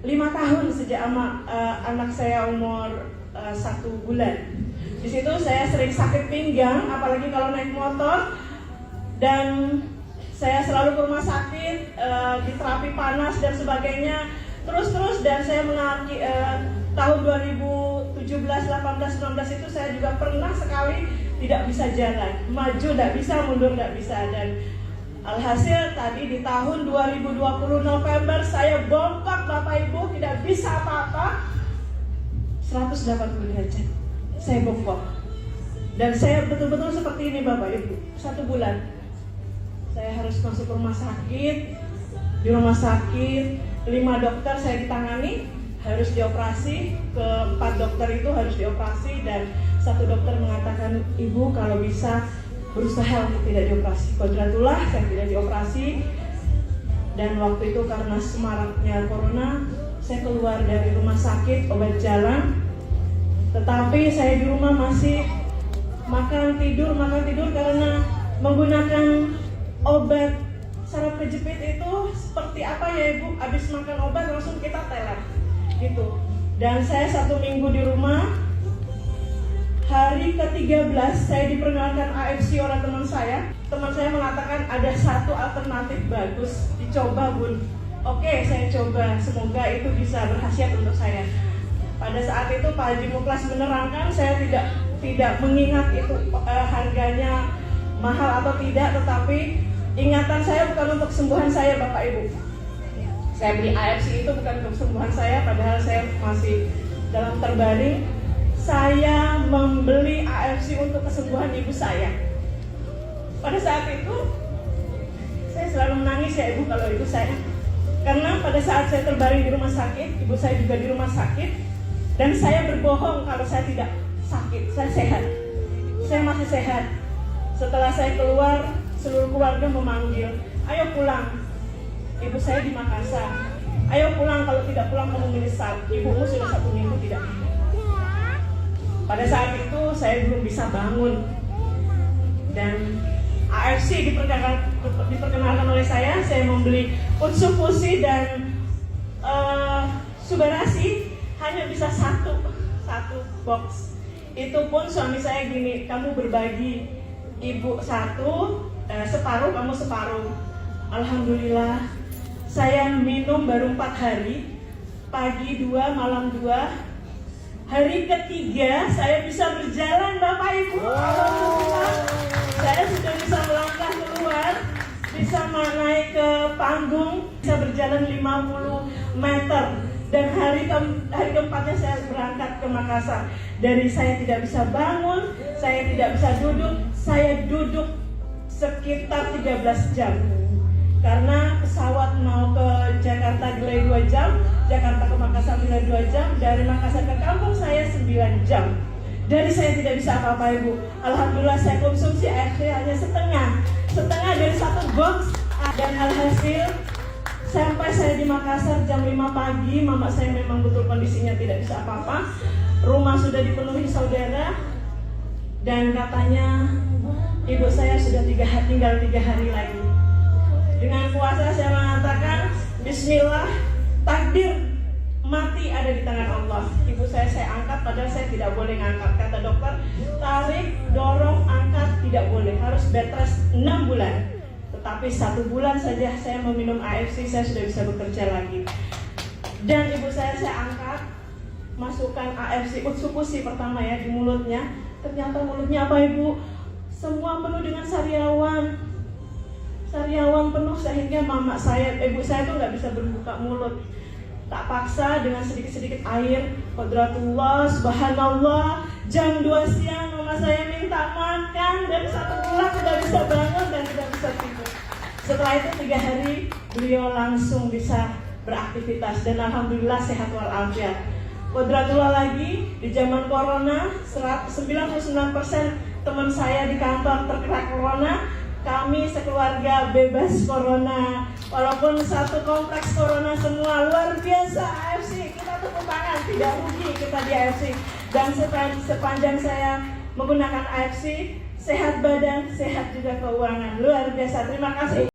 tahun sejak anak saya umur 1 bulan. Di situ saya sering sakit pinggang, apalagi kalau naik motor, dan saya selalu ke rumah sakit, di terapi panas dan sebagainya, terus dan saya mengalami tahun 2017, 18, 19 itu saya juga pernah sekali tidak bisa jalan, maju tidak bisa, mundur tidak bisa, dan alhasil tadi di tahun 2020 November saya bongkok Bapak Ibu, tidak bisa apa-apa, 180 derajat saya bongkok, dan saya betul-betul seperti ini Bapak Ibu. 1 bulan saya harus masuk ke rumah sakit. Di rumah sakit 5 dokter saya ditangani, harus dioperasi. Ke 4 dokter itu harus dioperasi, dan 1 dokter mengatakan, ibu kalau bisa berusaha untuk tidak dioperasi. Kodratullah saya tidak dioperasi, dan waktu itu karena semaraknya corona saya keluar dari rumah sakit, obat jalan, tetapi saya di rumah masih makan tidur karena menggunakan obat saraf kejepit. Itu seperti apa ya Ibu, habis makan obat langsung kita teler gitu. Dan saya 1 minggu di rumah. Hari ke-13 saya diperkenalkan AFC oleh teman saya. Teman saya mengatakan ada 1 alternatif bagus, dicoba Bun. Oke, saya coba, semoga itu bisa berkhasiat untuk saya. Pada saat itu Pak Haji Muklas menerangkan, saya tidak mengingat itu harganya mahal atau tidak, tetapi ingatan saya bukan untuk kesembuhan saya Bapak Ibu. Saya beli AFC itu bukan untuk kesembuhan saya, padahal saya masih dalam terbaring. Saya membeli AFC untuk kesembuhan ibu saya. Pada saat itu saya selalu menangis ya Ibu kalau ibu saya, karena pada saat saya terbaring di rumah sakit, ibu saya juga di rumah sakit, dan saya berbohong kalau saya tidak sakit, saya sehat, saya masih sehat. Setelah saya keluar, seluruh keluarga memanggil, ayo pulang, ibu saya di Makassar, ayo pulang, kalau tidak pulang kamu menyesal, ibumu sudah 1 minggu tidak. Pada saat itu saya belum bisa bangun, dan AFC diperkenalkan oleh saya membeli Utsufushi dan Subarasi, hanya bisa satu box. Itu pun suami saya gini, kamu berbagi, ibu 1, separuh, kamu separuh. Alhamdulillah, saya minum baru 4 hari, pagi 2, malam 2. Hari ke-3 saya bisa berjalan Bapak Ibu. Alhamdulillah, saya sudah bisa melangkah keluar, bisa naik ke panggung, bisa berjalan 50 meter. Dan hari keempatnya saya berangkat ke Makassar. Dari saya tidak bisa bangun, saya tidak bisa duduk, saya duduk sekitar 13 jam. Karena pesawat mau ke Jakarta delay 2 jam, Jakarta ke Makassar delay 2 jam, dari Makassar ke kampung saya 9 jam. Dari saya tidak bisa apa-apa Ibu. Alhamdulillah saya konsumsi AFC hanya setengah dari 1 box. Dan alhasil sampai saya di Makassar jam 5 pagi, mama saya memang betul kondisinya tidak bisa apa-apa. Rumah sudah dipenuhi saudara, dan katanya ibu saya sudah tinggal 3 hari lagi. Dengan puasa saya mengatakan Bismillah, takdir mati ada di tangan Allah. Ibu saya angkat, padahal saya tidak boleh ngangkat. Kata dokter, tarik, dorong, angkat tidak boleh, harus bed rest 6 bulan. Tetapi 1 bulan saja saya meminum AFC, saya sudah bisa bekerja lagi. Dan ibu saya angkat, masukkan AFC Utsufushi pertama ya di mulutnya. Ternyata mulutnya apa Ibu? Semua penuh dengan sariawan penuh, sehingga ibu saya tuh nggak bisa berbuka mulut. Tak paksa dengan sedikit-sedikit air. Qadratullah, subhanallah, jam 2 siang mama saya minta makan, dan 1 bulan sudah bisa bangun dan sudah bisa tidur. Setelah itu 3 hari beliau langsung bisa beraktivitas, dan alhamdulillah sehat walafiat. Qadratullah lagi, di zaman corona 99% teman saya di kantor terkena corona. Kami sekeluarga bebas corona, walaupun satu kompleks corona semua. Luar biasa AFC, kita tepuk tangan, tidak rugi kita di AFC. Dan sepanjang saya menggunakan AFC, sehat badan, sehat juga keuangan. Luar biasa, terima kasih.